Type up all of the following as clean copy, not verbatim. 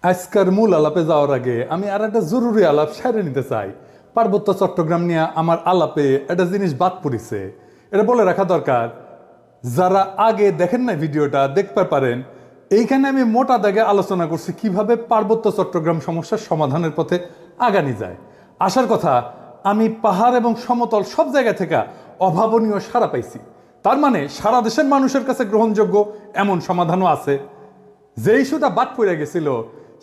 আজকের মূল আলাপে যাওয়ার আগে আমি আর একটা জরুরি আলাপ সেরে নিতে চাই। পার্বত্য চট্টগ্রাম নিয়ে আমার আলাপে একটা জিনিস বাদ পড়েছে, এটা বলে রাখা দরকার। যারা আগে দেখেন না ভিডিওটা দেখতে পারেন, এইখানে আমি মোটা দাগে আলোচনা করছি কিভাবে পার্বত্য চট্টগ্রাম সমস্যার সমাধানের পথে আগানি যায়। আসার কথা, আমি পাহাড় এবং সমতল সব জায়গা থেকে অভাবনীয় সাড়া পাইছি। তার মানে সারা দেশের মানুষের কাছে গ্রহণযোগ্য এমন সমাধানও আছে। যে ইস্যুটা বাদ পড়ে গেছিল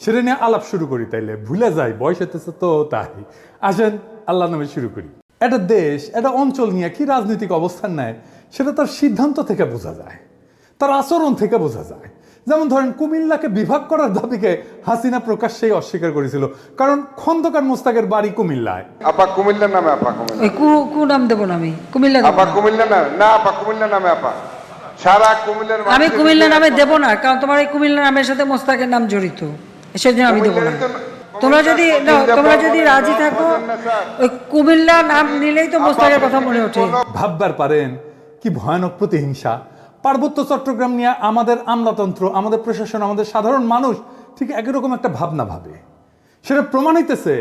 সেটা নিয়ে আলাপ শুরু করি, তাইলে ভুলে যাই, বয়স হতেছে তো তাই। আসেন আল্লাহ নামে শুরু করি। একটা দেশ একটা অঞ্চল নিয়ে কি রাজনৈতিক অবস্থান নেয় সেটা তার সিদ্ধান্ত থেকে বোঝা যায়, তার আচরণ থেকে বোঝা যায়। যেমন ধরেন, কুমিল্লাকে বিভাগ করার দাবিকে হাসিনা প্রকাশ্যেই অস্বীকার করেছিল, কারণ খন্দকার মোস্তাকের বাড়ি কুমিল্লায়। আপা কুমিল্লার নামে, আপা কুমিল্লা কু নাম দেবো না, আমি কুমিল্লা আপা কুমিল্লা নামে না, আপা কুমিল্লা নামে, আপা সারা কুমিল্লার আমি কুমিল্লা নামে দেবো না, কারণ তোমার এই কুমিল্লা নামের সাথে মোস্তাকের নাম জড়িত, সেজন্য আমি দেবো না। তোমরা যদি রাজি থাকো, ওই কুমিল্লা নাম নিলেই তো মোস্তাকের কথা মনে ওঠে। ভাববার পারেন কি ভয়ানক প্রতিহিংসা। পার্বত্য চট্টগ্রাম নিয়ে আমাদের আমলাতন্ত্র, আমাদের প্রশাসন, আমাদের সাধারণ মানুষ ঠিক একই রকম একটা ভাবনা ভাবে। সেটা প্রমাণ হইতেছে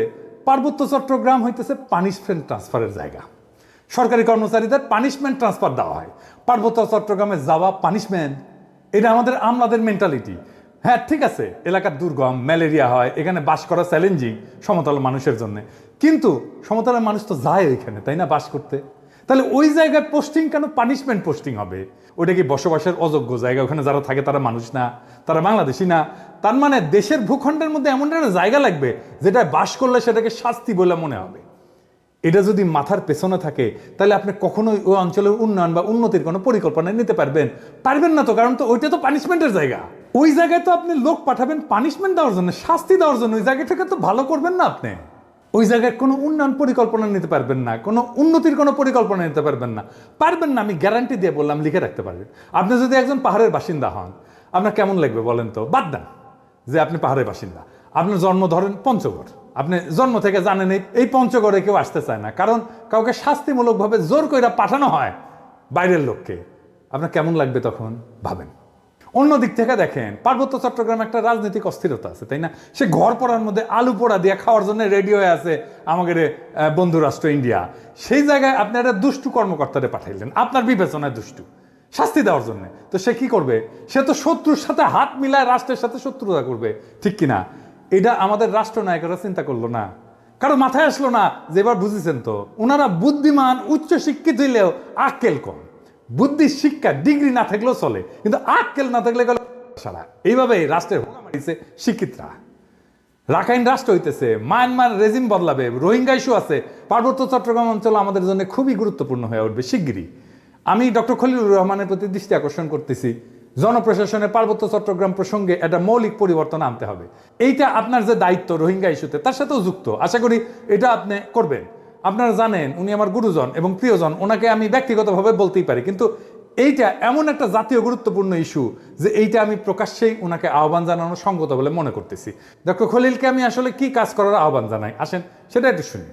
পার্বত্য চট্টগ্রাম হইতেছে পানিশমেন্ট ট্রান্সফারের জায়গা। সরকারি কর্মচারীদের পানিশমেন্ট ট্রান্সফার দেওয়া হয়, পার্বত্য চট্টগ্রামে যাওয়া পানিশমেন্ট। এটা আমাদের আমলাদের মেন্টালিটি। হ্যাঁ ঠিক আছে, এলাকার দুর্গম, ম্যালেরিয়া হয়, এখানে বাস করা চ্যালেঞ্জিং সমতল মানুষের জন্য, কিন্তু সমতলের মানুষ তো যায় ওইখানে, তাই না, বাস করতে। তাহলে ওই জায়গায় পোস্টিং কেন পানিশমেন্ট পোস্টিং হবে? ওটা কি বসবাসের অযোগ্য জায়গা? ওখানে যারা থাকে তারা মানুষ না, তারা বাংলাদেশি না? তার মানে দেশের ভূখণ্ডের মধ্যে এমন একটা জায়গা লাগবে যেটা বাস করলে সেটাকে শাস্তি বলে মনে হবে। এটা যদি মাথার পেছনে থাকে তাহলে আপনি কখনোই ওই অঞ্চলের উন্নয়ন বা উন্নতির কোনো পরিকল্পনা নিতে পারবেন না তো, কারণ তো ওইটা তো পানিশমেন্টের জায়গা। ওই জায়গায় তো আপনি লোক পাঠাবেন পানিশমেন্ট দেওয়ার জন্য, শাস্তি দেওয়ার জন্য। ওই জায়গাটাকে তো ভালো করবেন না আপনি। ওই জায়গায় কোনো উন্নয়ন পরিকল্পনা নিতে পারবেন না, কোনো উন্নতির কোনো পরিকল্পনা নিতে পারবেন না। আমি গ্যারান্টি দিয়ে বললাম, লিখে রাখতে পারবেন। আপনি যদি একজন পাহাড়ের বাসিন্দা হন, আপনার কেমন লাগবে বলেন তো? বাদ দেন যে আপনি পাহাড়ের বাসিন্দা, আপনার জন্ম ধরেন পঞ্চগড়, আপনি জন্ম থেকে জানেন এই পঞ্চগড়ে কেউ আসতে চায় না, কারণ কাউকে শাস্তিমূলকভাবে জোর করে পাঠানো হয় বাইরের লোককে। আপনার কেমন লাগবে তখন ভাবেন। অন্যদিক থেকে দেখেন, পার্বত্য চট্টগ্রামে একটা রাজনৈতিক অস্থিরতা আছে, তাই না? সে ঘর পোড়ার মধ্যে আলু পোড়া দিয়ে খাওয়ার জন্য রেডি হয়ে আছে আমাদের বন্ধু রাষ্ট্র ইন্ডিয়া। সেই জায়গায় আপনি একটা দুষ্টু কর্মকর্তারে পাঠাইলেন, আপনার বিবেচনায় দুষ্টু, শাস্তি দেওয়ার জন্য। তো সে কি করবে? সে তো শত্রুর সাথে হাত মিলায় রাষ্ট্রের সাথে শত্রুতা করবে, ঠিক কিনা? এটা আমাদের রাষ্ট্রনায়করা চিন্তা করলো না, কারো মাথায় আসলো না যে এবার বুঝেছেন তো, ওনারা বুদ্ধিমান, উচ্চ শিক্ষিত হইলেও আক্কেল কম। বুদ্ধি, শিক্ষা, ডিগ্রি না থাকলেও চলে, কিন্তু আক্কেল না থাকলে গেল সারা। এইভাবে রাষ্ট্রের হোকা মারিছে শিক্ষিতরা। রাখাইন রাষ্ট্র হইতেছে, মায়ানমার রেজিম বদলাবে, রোহিঙ্গা ইস্যু আছে, পার্বত্য চট্টগ্রাম অঞ্চল আমাদের জন্য খুবই গুরুত্বপূর্ণ হয়ে উঠবে শিগগিরই। আমি ডক্টর খলিলুর রহমানের প্রতি দৃষ্টি আকর্ষণ করতেছি, জনপ্রশাসনে পার্বত্য চট্টগ্রাম প্রসঙ্গে একটা মৌলিক পরিবর্তন আনতে হবে। এইটা আপনার যে দায়িত্ব রোহিঙ্গা ইস্যুতে, তার সাথেও যুক্ত। আশা করি এটা আপনি করবেন। আপনারা জানেন উনি আমার গুরুজন এবং প্রিয়জন, ওনাকে আমি ব্যক্তিগতভাবে বলতেই পারি, কিন্তু এইটা এমন একটা জাতীয় গুরুত্বপূর্ণ ইস্যু যে এইটা আমি প্রকাশ্যেই ওনাকে আহ্বান জানানো সঙ্গত বলে মনে করতেছি। ডক্টর খলিলকে আমি আসলে কি কাজ করার আহ্বান জানাই, আসেন সেটা একটু শুনি।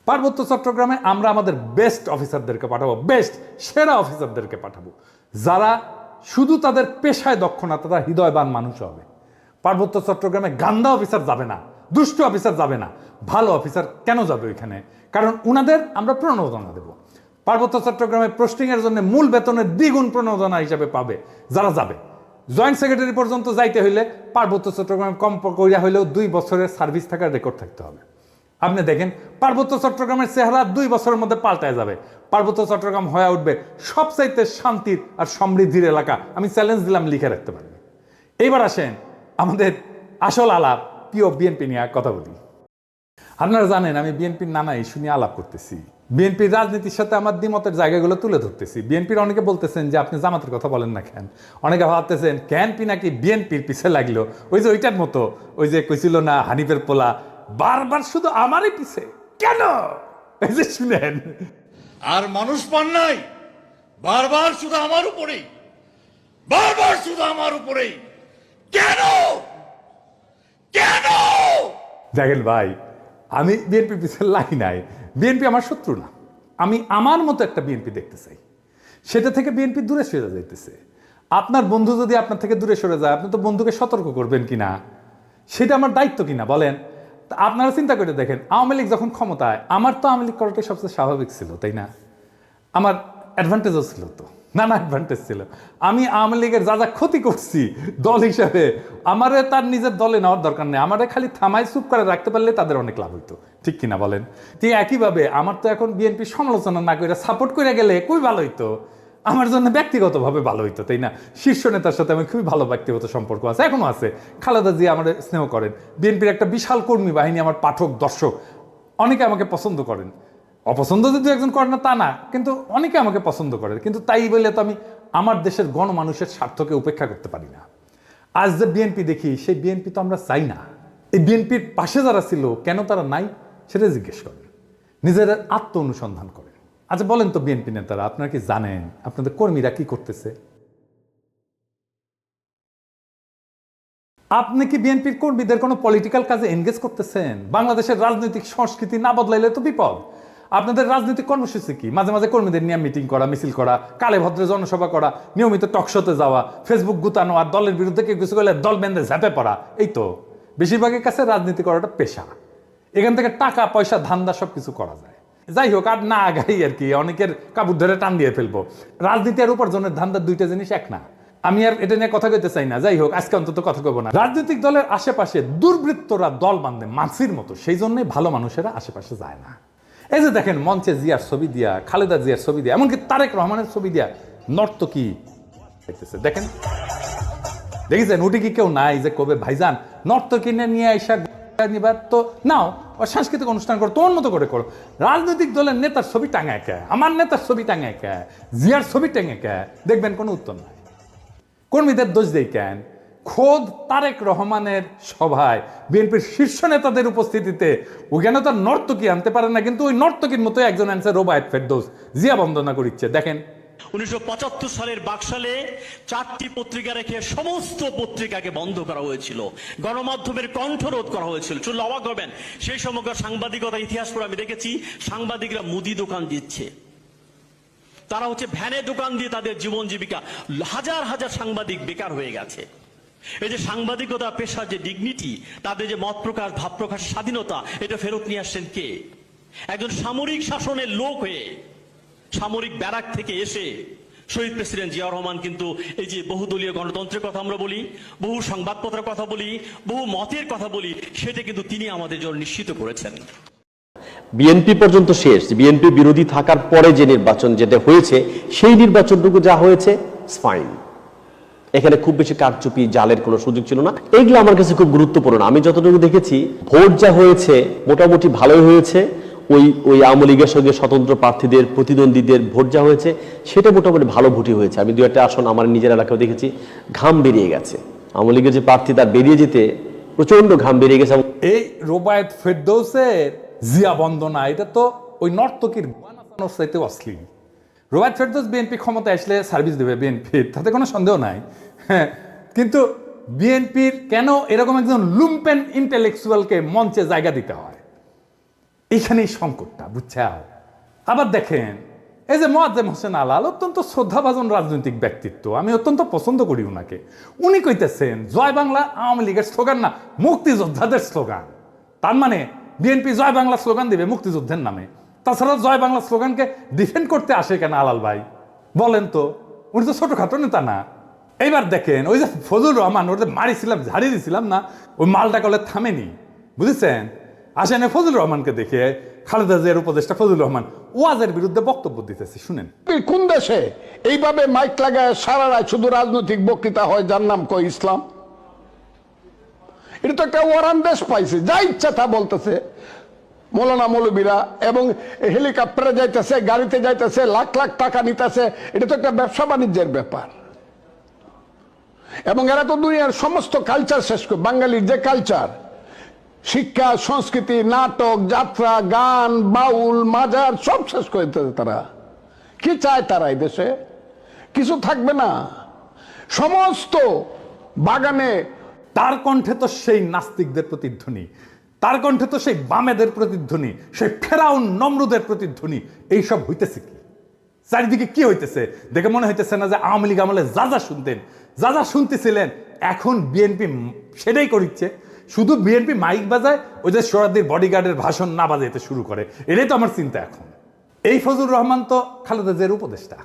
পার্বত্য চট্টগ্রামে আমরা আমাদের বেস্ট অফিসারদেরকে পাঠাবো, বেস্ট সেরা অফিসারদেরকে পাঠাবো, যারা শুধু তাদের পেশায় দক্ষ না, তারা হৃদয়বান মানুষ হবে। পার্বত্য চট্টগ্রামে গান্দা অফিসার যাবে না, দুষ্ট অফিসার যাবে না, ভালো অফিসার কেন যাবে ওইখানে? কারণ উনাদের আমরা প্রণোদনা দেব। পার্বত্য চট্টগ্রামে পোস্টিংয়ের জন্য মূল বেতনের দ্বিগুণ প্রণোদনা হিসাবে পাবে যারা যাবে। জয়েন্ট সেক্রেটারি পর্যন্ত যাইতে হইলে পার্বত্য চট্টগ্রামে কম কইরা হইলেও 2 বছরের সার্ভিস থাকার রেকর্ড থাকতে হবে। আপনি দেখেন পার্বত্য চট্টগ্রামের চেহারা 2 বছরের মধ্যে পাল্টায় যাবে। পার্বত্য চট্টগ্রাম হয়ে উঠবে সবচাইতে শান্তির আর সমৃদ্ধির এলাকা। আমি চ্যালেঞ্জ দিলাম, লিখে রাখতে পারবেন। এইবার আসেন আমাদের আসল আলাপ, প্রিয় বিএনপি নিয়ে কথা বলি। আপনারা জানেন আমি বিএনপির নানা ইস্যু নিয়ে আলাপ করতেছি, বিএনপির রাজনীতির সাথে আমার দ্বিমতের জায়গাগুলো তুলে ধরতেছি। বিএনপির অনেকে বলতেছেন যে আপনি জামাতের কথা বলেন না কেন, অনেকে ভাবতেছেন ক্যানপি নাকি বিএনপির পিছে লাগলো, ওই যে ওইটার মতো, ওই যে কইছিল না হানিফের পোলা, বারবার শুধু আমারই পিছে কেন? এই যে শুনেন, আর মানুষ পান নাই, বারবার শুধু আমার উপরেই, বারবার শুধু আমার উপরেই কেন কেন? দেখেন ভাই, আমি বিএনপির পিছনে লাগি নাই, বিএনপি আমার শত্রু না। আমি আমার মতো একটা বিএনপি দেখতে চাই, সেটা থেকে বিএনপি দূরে সরে যাইতেছে। আপনার বন্ধু যদি আপনার থেকে দূরে সরে যায়, আপনি তো বন্ধুকে সতর্ক করবেন কিনা? সেটা আমার দায়িত্ব কিনা বলেন? তা আপনারা চিন্তা করে দেখেন, আওয়ামী লীগ যখন ক্ষমতায়, আমার তো আওয়ামী লীগ করাটাই সবচেয়ে স্বাভাবিক ছিল, তাই না? আমার অ্যাডভান্টেজও ছিল তো, নানা অ্যাডভান্টেজ ছিল। আমি আওয়ামী লীগের যা যা ক্ষতি করছি দল হিসাবে, আমারে তার নিজের দলে নেওয়ার দরকার নেই, আমারে খালি থামাই চুপ করে রাখতে পারলে তাদের অনেক লাভ হইতো, ঠিক কিনা বলেন? ঠিক একইভাবে আমার তো এখন বিএনপি সমালোচনা না করে সাপোর্ট করে গেলে খুবই ভালো হইতো, আমার জন্য ব্যক্তিগতভাবে ভালো হইতো, তাই না? শীর্ষ নেতার সাথে আমি খুবই ভালো ব্যক্তিগত সম্পর্ক আছে, এখনো আছে। খালেদা জিয়া আমার স্নেহ করেন, বিএনপির একটা বিশাল কর্মী বাহিনী, আমার পাঠক দর্শক অনেকে আমাকে পছন্দ করেন। অপছন্দ যদি একজন করে না তা না, কিন্তু অনেকে আমাকে পছন্দ করে, কিন্তু তাই বলে তো আমি আমার দেশের গণমানুষের স্বার্থকে উপেক্ষা করতে পারি না। আজ যে বিএনপি দেখি, সেই বিএনপি তো আমরা চাই না। এই বিএনপির পাশে যারা ছিল, কেন তারা নাই সেটা জিজ্ঞেস করেন, নিজের আত্ম অনুসন্ধান করেন। আচ্ছা বলেন তো বিএনপি নেতারা, আপনারা কি জানেন আপনাদের কর্মীরা কি করতেছে? আপনি কি বিএনপির কর্মীদের কোনো পলিটিক্যাল কাজে এনগেজ করতেছেন? বাংলাদেশের রাজনৈতিক সংস্কৃতি না বদলাইলে তো বিপদ। আপনাদের রাজনৈতিক কর্মসূচি কি? মাঝে মাঝে কর্মীদের নিয়ে মিটিং করা, মিছিল করা, কালে ভদ্রে জনসভা করা, নিয়মিত টকশোতে যাওয়া, ফেসবুক গুতানো, আর দলের বিরুদ্ধে কেউ কিছু করলে দল বেঁধে ঝাঁপে পড়া, এই তো। বেশিরভাগের কাছে রাজনীতি করাটা পেশা, এখান থেকে টাকা পয়সা ধান্দা সব কিছু করা যায়। যাই হোক, আর না আগাই আর কি, অনেকের কাপড় ধরে টান দিয়ে ফেলবো। রাজনীতি আর উপার্জনের ধান্দার দুইটা জিনিস এক না, আমি আর এটা নিয়ে কথা কইতে চাই না। যাই হোক, আজকে অন্তত কথা কইব না। রাজনৈতিক দলের আশেপাশে দুর্বৃত্তরা দল বাঁধে মাছির মতো, সেই জন্যই ভালো মানুষেরা আশেপাশে যায় না। এই যে দেখেন, মঞ্চে জিয়ার ছবি দিয়া, খালেদা জিয়ার ছবি দিয়া, এমনকি তারেক রহমানের ছবি দিয়া নর্তকী দেখতেছে, দেখেন দেখেছেন? ওটি কি কেউ নাই যে কবে ভাইজান নর্তকী নিয়ে আইসা নিবার তো নাও, সাংস্কৃতিক অনুষ্ঠান করো, তোমার মতো করে করো। রাজনৈতিক দলের নেতার ছবি টাঙায় কে, আমার নেতার ছবি টাঙায় কে, জিয়ার ছবি টাঙায় কে, দেখবেন কোনো উত্তর নাই। কর্মীদের দোষ দেই কেন? খোদ তারেক রহমানের সভায় বিএনপির শীর্ষ নেতাদের উপস্থিতিতে ওখানে তো নর্তকী আনতে পারে না, কিন্তু ওই নর্তকীর মতো একজন আনছে রোবায়েত ফেরদৌস, জিয়া বন্দনা করিচ্ছে। দেখেন 1975 সালের বাকশালে 4টি পত্রিকা রেখে সমস্ত পত্রিকাকে বন্ধ করা হয়েছিল, গণমাধ্যমের কণ্ঠরোধ করা হয়েছিল। শুনলে অবাক হবেন, সেই সময়কার সাংবাদিকতা ইতিহাস পড়ে আমি দেখেছি সাংবাদিকরা মুদি দোকান দিচ্ছে, তারা হচ্ছে ভ্যানে দোকান দিয়ে তাদের জীবন জীবিকা, হাজার হাজার সাংবাদিক বেকার হয়ে গেছে। এই যে সাংবাদিকতা পেশার যে ডিগনিটি, তাদের যে মত প্রকাশ ভাব প্রকাশের স্বাধীনতা, এটা ফেরত নিয়ে আসছেন কে? একজন সামরিক শাসনের লোক হয়ে, সামরিক ব্যারাক থেকে এসে শহীদ প্রেসিডেন্ট জিয়া রহমান কিন্তু এই যে বহুদলীয় গণতন্ত্রের কথা আমরা বলি, বহু সংবাদপত্রের কথা বলি, বহু মতের কথা বলি, সেটা কিন্তু তিনি আমাদের জন্য নিশ্চিত করেছেন। বিএনপি পর্যন্ত শেষ, বিএনপি বিরোধী থাকার পরে যে নির্বাচন যেটা হয়েছে, সেই নির্বাচনটুকু যা হয়েছে ফাইন। এখানে খুব বেশি কারচুপি জালের কোনো সুযোগ ছিল না। এগুলো আমার কাছে খুব গুরুত্বপূর্ণ। আমি যতটুকু দেখেছি, ভোট যা হয়েছে মোটামুটি ভালোই হয়েছে। ওই আওয়ামী লীগের সঙ্গে স্বতন্ত্র প্রার্থীদের, প্রতিদ্বন্দ্বীদের ভোট যা হয়েছে সেটা মোটামুটি ভালো ভোটই হয়েছে। আমি 2-1টা আসন আমার নিজের এলাকায় দেখেছি, ঘাম বেরিয়ে গেছে। আওয়ামী লীগের যে প্রার্থী, তার বেরিয়ে যেতে প্রচন্ড ঘাম বেরিয়ে গেছে। এই রোবায়েত ফেরদৌসের জিয়া বন্দনা, এটা তো ওই নর্তকীর চাইতে অশ্লীল। রোবায়েত ফেরদৌস বিএনপি ক্ষমতায় আসলে সার্ভিস দেবে বিএনপির, তাতে কোনো সন্দেহ নাই। হ্যাঁ, কিন্তু বিএনপির কেন এরকম একজন লুম্পেন ইন্টেলেকচুয়ালকে মঞ্চে জায়গা দিতে হয়, এইখানেই সংকটটা, বুঝছাও? আবার দেখেন, এই যে মোয়াজ্জেম হোসেন আলাল, অত্যন্ত শ্রদ্ধাভাজন রাজনৈতিক ব্যক্তিত্ব, আমি অত্যন্ত পছন্দ করি উনাকে। উনি কইতেছেন জয় বাংলা আওয়ামী লীগের স্লোগান না, মুক্তিযোদ্ধাদের স্লোগান। তার মানে বিএনপি জয় বাংলা স্লোগান দিবে মুক্তিযুদ্ধের নামে। তাছাড়া জয় বাংলা স্লোগানকে ডিফেন্ড করতে আসে কেন আলাল ভাই, বলেন তো? উনি তো ছোটখাটো নেতা না। এইবার দেখেন, ওই যে ফজলুর রহমান, ওর যে মারিছিলাম, ঝাড়ি দিছিলাম না, ওই মালটা কলে থামেনি, বুঝেছেন? আসেন ফজলুর রহমানকে দেখে, খালেদা জিয়ার উপদেষ্টা ফজলুর রহমান ওয়াজের বিরুদ্ধে বক্তব্য দিতেছে, শুনেন। কোন দেশে এইভাবে মাইক লাগায় সারা রাত শুধু রাজনৈতিক বক্তৃতা হয়, যার নাম কয় ইসলাম? এটা তো একটা ওয়ারান দেশ পাইছে, যা ইচ্ছা তা বলতেছে মৌলানা মৌলবীরা, এবং হেলিকপ্টারে যাইতেছে, গাড়িতে যাইতেছে, লাখ লাখ টাকা নিতেছে। এটা তো একটা ব্যবসা বাণিজ্যের ব্যাপার। এবং এরা তো দুনিয়ার সমস্ত কালচার শেষ করে, বাঙালির যে কালচার, শিক্ষা, সংস্কৃতি, নাটক, যাত্রা, গান, বাউল, মাজার সব শেষ করে দিতেছে। তারা কি চায়? তারা এই দেশে কিছু থাকবে না, সমস্ত বাগানে। তার কণ্ঠে তো সেই নাস্তিকদের প্রতিধ্বনি, তার কণ্ঠে তো সেই বামেদের প্রতিধ্বনি, সেই ফেরাউন নমরুদের প্রতিধ্বনি। এইসব হইতেছে কি? চারিদিকে কি হইতেছে? দেখে মনে হইতেছে না যে আওয়ামী লীগ আমলে যা যা শুনতেন, যা যা শুনতেছিলেন, এখন বিএনপি সেটাই করিচ্ছে। শুধু বিএনপি মাইক বাজায়, ওই যে সোহরাওয়ার্দীর বডিগার্ডের ভাষণ না বাজাইতে শুরু করে, এটাই তো আমার চিন্তা এখন। এই ফজলুর রহমান তো খালেদা জিয়ার উপদেষ্টা,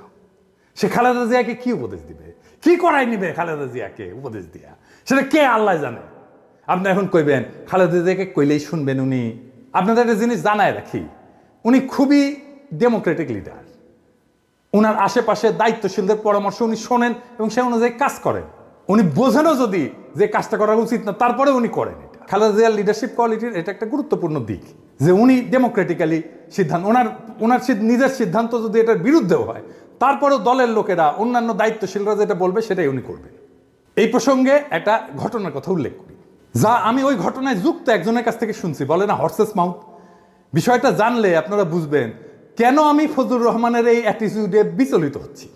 সে খালেদা জিয়াকে কি উপদেশ দিবে, কি করাই নিবে খালেদা জিয়াকে উপদেশ দিয়া, সেটা কে আল্লাহ জানে। আপনি এখন কইবেন খালেদা জিয়াকে কইলেই শুনবেন উনি। আপনাদের একটা জিনিস জানায় রাখি, উনি খুবই ডেমোক্রেটিক লিডার। উনার আশেপাশে দায়িত্বশীলদের পরামর্শ উনি শোনেন এবং সে অনুযায়ী কাজ করেন। উনি বোঝেনও যদি যে কাজটা করা উচিত না, তারপরে উনি করেন এটা। খালেদা জিয়ার লিডারশিপ কোয়ালিটির এটা একটা গুরুত্বপূর্ণ দিক, যে উনি ডেমোক্রেটিক্যালি সিদ্ধান্ত, ওনার নিজের সিদ্ধান্ত যদি এটার বিরুদ্ধেও হয়, তারপরেও দলের লোকেরা, অন্যান্য দায়িত্বশীলরা যেটা বলবে সেটাই উনি করবেন। এই প্রসঙ্গে একটা ঘটনার কথা উল্লেখ করি, যা আমি ওই ঘটনায় যুক্ত একজনের কাছ থেকে শুনছি, বলে না হর্সেস মাউথ। বিষয়টা জানলে আপনারা বুঝবেন কেন আমি ফজলুর রহমানের এই অ্যাটিটিউডে বিচলিত হচ্ছি।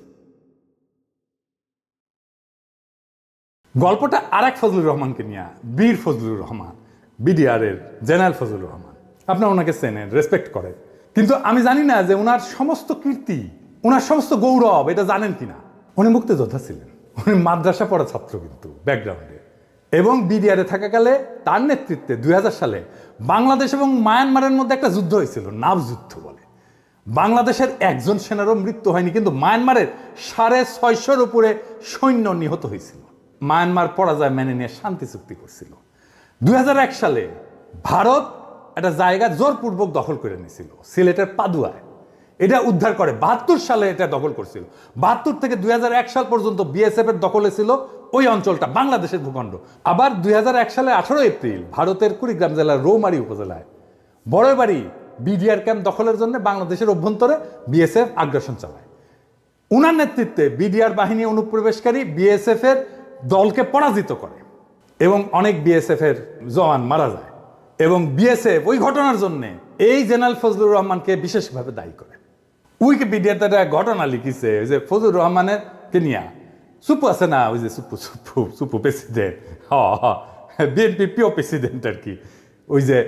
গল্পটা আর এক ফজলুর রহমানকে নিয়ে, বীর ফজলুর রহমান, বিডিআর এর জেনারেল ফজলুর রহমান। আপনারা ওনাকে চেনেন, রেসপেক্ট করেন, কিন্তু আমি জানি না যে ওনার সমস্ত কীর্তি, ওনার সমস্ত গৌরব এটা জানেন কিনা। উনি মুক্তিযোদ্ধা ছিলেন, উনি মাদ্রাসা পড়া ছাত্র কিন্তু ব্যাকগ্রাউন্ডে, এবং বিডিআরে থাকাকালে তার নেতৃত্বে 2000 সালে বাংলাদেশ এবং মায়ানমারের মধ্যে একটা যুদ্ধ হয়েছিল, নাভ যুদ্ধ বলে। বাংলাদেশের একজন সেনারও মৃত্যু হয়নি, কিন্তু মায়ানমারের 650-র উপরে সৈন্য নিহত হয়েছিল। মায়ানমার পরাজয় মেনে নিয়ে শান্তি চুক্তি করছিল। 2001 সালে ভারত একটা জায়গা জোরপূর্বক দখল করে নিয়েছিল, সিলেটের পাদুয়ায়। এটা উদ্ধার করে 72 সালে এটা দখল করছিল। 72 থেকে 2001 সাল পর্যন্ত বিএসএফ এর দখলে ছিল ওই অঞ্চলটা, বাংলাদেশের ভূখণ্ড। আবার 2001 সালে 18 এপ্রিল ভারতের কুড়িগ্রাম জেলার রৌমারী উপজেলায় বড়বাড়ি বিডিআর ক্যাম্প দখলের জন্য বাংলাদেশের অভ্যন্তরে বিএসএফ আগ্রাসন চালায়। উনার নেতৃত্বে বিডিআর বাহিনী অনুপ্রবেশকারী বিএসএফ এর দলকে পরাজিত করে এবং অনেক বিএসএফ এর জওয়ান মারা যায়, এবং বিএসএফ ওই ঘটনার জন্য এই জেনারেল ফজলুর রহমানকে বিশেষভাবে দায়ী করে। উইকিপিডিয়াতে একটা ঘটনা লিখিছে, ওই যে ফজলুর রহমানের কে নিয়া সুপু আছে না, ওই যে সুপু প্রেসিডেন্ট, বিএনপি প্রিয় প্রেসিডেন্ট আর কি, ওই যে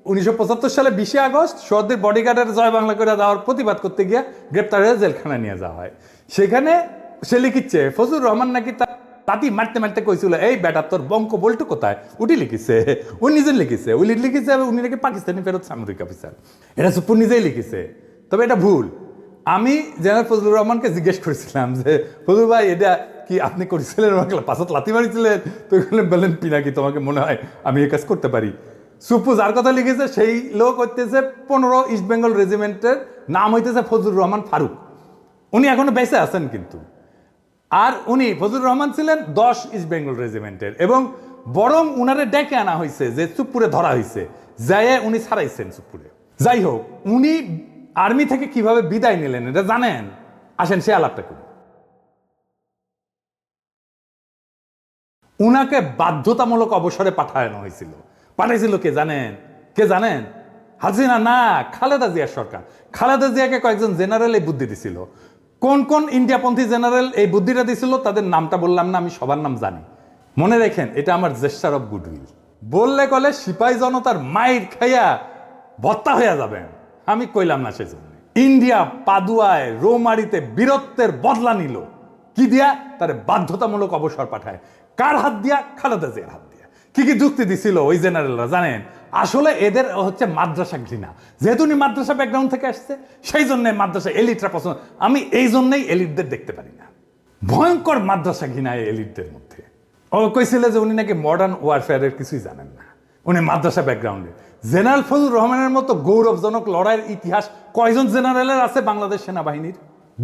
1975 সালে 20 আগস্ট সোহরাওয়ার্দীর বডিগার্ডের জয় বাংলা করে যাওয়ার প্রতিবাদ করতে গিয়ে গ্রেপ্তার হয়ে জেলখানায় নিয়ে যাওয়া হয়। সেখানে সে লিখিচ্ছে ফজলুর রহমান নাকি তাতি মারতে মারতে কইছিল, এই বেটা তোর বঙ্ক বল্টু কোথায়, উঠি লিখিছে, উনি নিজে লিখিছে, উনি লিখিছে উনি নাকি পাকিস্তানি ফেরত সামরিক অফিসার, এটা সুপু নিজেই লিখিছে। তবে এটা ভুল। আমি জেনারেল ফজলুর রহমানকে জিজ্ঞেস করেছিলাম যে ফজলুর ভাই এটা কি আপনি করেছিলেন, আমাকে পাশাত লাথি মারিছিলেন? তো বললেন পিনাকি তোমাকে মনে হয় আমি এই কাজ করতে পারি। সুপু যার কথা লিখেছে সেই লোক হইতেছে 15 ইস্ট বেঙ্গল রেজিমেন্টের, নাম হইতেছে ফজলুর রহমান ফারুক। উনি এখনো বেঁচে আছেন কিন্তু। আর উনি ফজলুর রহমান ছিলেন 10 ইস্ট বেঙ্গল রেজিমেন্টের, এবং বরং উনারে ডেকে আনা হয়েছে, যে চুপপুরে ধরা হয়েছে, যাই উনি ছাড়াইছেন চুপপুরে। যাই হোক, উনি আর্মি থেকে কিভাবে বিদায় নিলেন এটা জানেন? আসেন সে আলাপটা করি। উনাকে বাধ্যতামূলক অবসরে পাঠানো হয়েছিল। পাঠাইছিল কে জানেন? কে জানেন? হাসিনা না, খালেদা জিয়ার সরকার। খালেদা জিয়াকে কয়েকজন জেনারেল এই বুদ্ধি দিছিল। কোন কোন ইন্ডিয়াপন্থী জেনারেল এই বুদ্ধিটা দিছিল তাদের নামটা বললাম না, আমি সবার নাম জানি। মনে রেখেন, এটা আমার জেস্টার অফ গুডউইল। বললে কলে সিপাহী জনতার মাইর খাইয়া ভত্তা হইয়া যাবেন, আমি কইলাম না সেজন্য। ইন্ডিয়া পাদুয়ায় রৌমারিতে বীরত্বের বদলা নিল কি দিয়া? তার বাধ্যতামূলক অবসর পাঠায়। কার হাত দিয়া? খালেদা জিয়ার হাত দিয়া। কি কি যুক্তি দিছিল ওই জেনারেলরা জানেন? আসলে এদের হচ্ছে মাদ্রাসা ঘৃণা। যেহেতু উনি মাদ্রাসা ব্যাকগ্রাউন্ড থেকে আসছে, সেই জন্য মাদ্রাসা এলিটরা পছন্দ। আমি এই জন্যই এলিটদের দেখতে পারি না। ভয়ঙ্কর মাদ্রাসা ঘৃণা এলিটদের মধ্যে। ও কইছিল যে উনি নাকি মডার্ন ওয়ারফেয়ারের কিছুই জানেন না, উনি মাদ্রাসা ব্যাকগ্রাউন্ডে। জেনারেল ফজলুর রহমানের মতো গৌরবজনক লড়াইয়ের ইতিহাস কয়জন জেনারেলের আছে বাংলাদেশ সেনাবাহিনীর?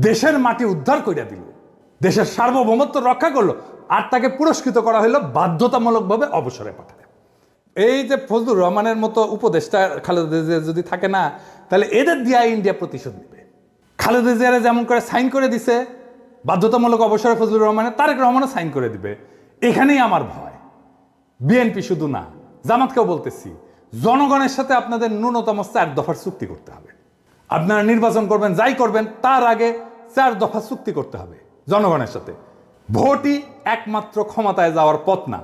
দেশের মাটি উদ্ধার করে দিল, দেশের সার্বভৌমত্ব রক্ষা করলো, আর তাকে পুরস্কৃত করা হলো বাধ্যতামূলকভাবে অবসরে পাঠায়। এই যে ফজলুর রহমানের মতো উপদেষ্টা খালেদা জিয়া যদি থাকে না, তাহলে এদের দিয়া ইন্ডিয়া প্রতিশোধ নেবে। খালেদা জিয়ারে যেমন করে সাইন করে দিছে বাধ্যতামূলক অবসরে ফজলুর রহমানের, তারেক রহমানও সাইন করে দিবে। এখানেই আমার ভয়। বিএনপি শুধু না, জামাতকেও বলতেছি, জনগণের সাথে আপনাদের ন্যূনতম 4 দফার চুক্তি করতে হবে। আপনারা নির্বাচন করবেন, যাই করবেন, তার আগে 4 দফা চুক্তি করতে হবে জনগণের সাথে। ভোটই একমাত্র ক্ষমতায় যাওয়ার পথ না।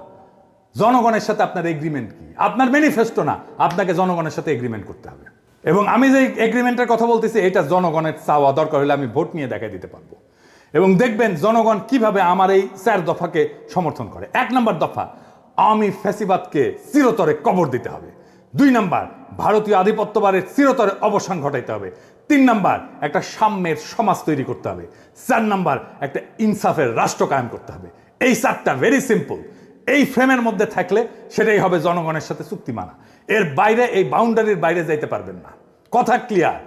জনগণের সাথে আপনার এগ্রিমেন্ট কি? আপনার ম্যানিফেস্টো না, আপনাকে জনগণের সাথে এগ্রিমেন্ট করতে হবে। এবং আমি যে এগ্রিমেন্টের কথা বলতেছি, এটা জনগণের চাওয়া, দরকার হলে আমি ভোট নিয়ে দেখাই দিতে পারবো। এবং দেখবেন জনগণ কিভাবে আমার এই 4 দফাকে সমর্থন করে। 1 নম্বর দফা, আওয়ামী ফ্যাসিবাদকে চিরতরে কবর দিতে হবে। 2 নাম্বার, ভারতীয় আধিপত্যবাদের চিরতরে অবসান ঘটাইতে হবে। 3 নাম্বার, একটা সাম্যের সমাজ তৈরি করতে হবে। 4 নাম্বার, একটা ইনসাফের রাষ্ট্র কায়েম করতে হবে। এই 4টা ভেরি সিম্পল। এই ফ্রেমের মধ্যে থাকলে সেটাই হবে জনগণের সাথে চুক্তি মানা। এর বাইরে, এই বাউন্ডারির বাইরে যাইতে পারবেন না। কথা ক্লিয়ার।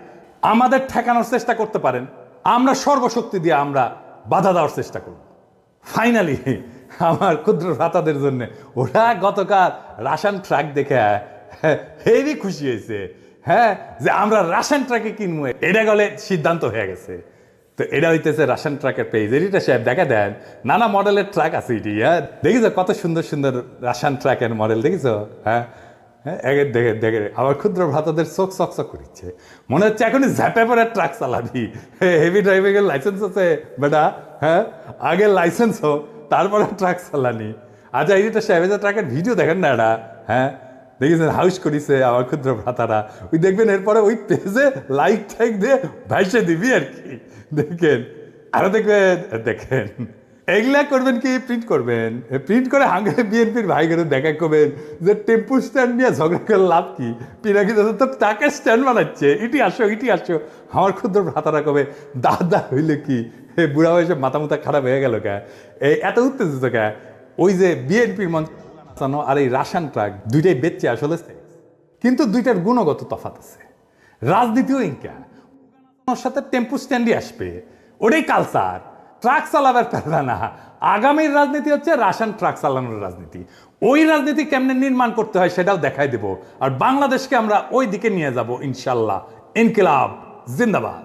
আমাদের ঠেকানোর চেষ্টা করতে পারেন, আমরা সর্বশক্তি দিয়ে আমরা বাধা দেওয়ার চেষ্টা করব। ফাইনালি আমার ক্ষুদ্র ভ্রাতাদের জন্য ওরা গতকাল রাশন ট্রাক দেখে হেভি খুশি হয়েছে, হ্যাঁ, যে আমরা রাশন ট্রাকে কিনবো, এটা গেলে সিদ্ধান্ত হয়ে গেছে। তো এটা হইতেছে রাশন ট্রাকের পেজ। এটা সাহেব দেখা দেন, নানা মডেলের ট্রাক আছে এটি। হ্যাঁ, দেখিস কত সুন্দর সুন্দর রাশন ট্রাকের মডেল দেখিস? হ্যাঁ হ্যাঁ, দেখে দেখে আমার ক্ষুদ্র ভ্রাতাদের চোখ চকচক করিচ্ছে। মনে হচ্ছে এখনই ঝ্যাপে পরে ট্রাক চালাবি। হেভি ড্রাইভিং এর লাইসেন্স আছে বেটা? হ্যাঁ, আগে লাইসেন্স হোক তারপরে ট্রাক চালানি। আচ্ছা, এইটা সাহেব ট্রাকের ভিডিও দেখেন না এটা? হ্যাঁ, দেখেছেন হাউস করিছে আমার ক্ষুদ্র ভ্রাতারা। ওই দেখবেন এরপরে ওই পেজে লাইক টাইক দিয়ে ভাইসে দিবি আর কি। দেখেন, আরো দেখবেন, দেখেন এগুলা করবেন কি? প্রিন্ট করবেন। প্রিন্ট করে হাঙ্গারে বিএনপির ভাইগেরও দেখা করবেন যে টেম্পু স্ট্যান্ড নিয়ে ঝগড়া করে লাভ কি? পিনাকি দাদা তো টাকার স্ট্যান্ড বানাচ্ছে, ইটি আসো ইটি আসো। আমার ক্ষুদ্র ভ্রাতারা কবে দাদা হইলে কি বুড়া বয়সে মাথা মুথা খারাপ হয়ে গেল কে? এই এত উত্তেজিত কে? ওই যে বিএনপির মঞ্চ আর এই রাশন ট্রাক দুইটাই বেচছে আসলে, কিন্তু দুইটার গুণগত তফাৎ আছে। রাজনীতিও ইনকা ওর সাথে টেম্পু স্ট্যান্ডই আসবে, ওটাই কালচার। ট্রাক চালাবার পারবে না। আগামীর রাজনীতি হচ্ছে রাশন ট্রাক চালানোর রাজনীতি। ওই রাজনীতি কেমনে নির্মাণ করতে হয় সেটাও দেখাই দেব। আর বাংলাদেশকে আমরা ওই দিকে নিয়ে যাব ইনশাল্লাহ। ইনকিলাব জিন্দাবাদ।